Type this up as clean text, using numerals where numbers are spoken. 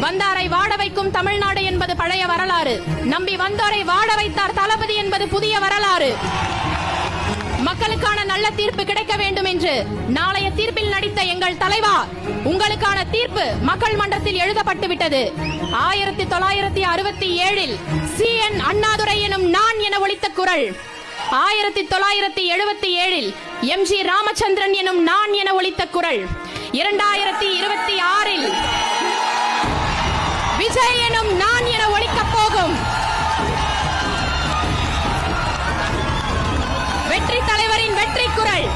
வந்தாரை வாட வைக்கும் தமிழ்நாடு என்பது பழைய வரலாறு. நம்பி வந்தோரை வாட வைத்தார் தளபதி என்பது புதிய வரலாறு. மக்களுக்கான நல்ல தீர்ப்பு கிடைக்க வேண்டும் என்று நாளைய தீர்ப்பில் நடித்த எங்கள் தலைவா, உங்களுக்கான தீர்ப்பு மக்கள் மன்றத்தில் எழுதப்பட்டு விட்டது. 1967 CN அண்ணாதுரை எனும் நான் என ஒலித்த குரல், 1977 MG ராமச்சந்திரன் எனும் நான் என ஒலித்த குரல், 2026 விஜய் எனும் நான் என ஒலிக்கப் போகும். வெற்றி தலைவரின் வெற்றி குரல்.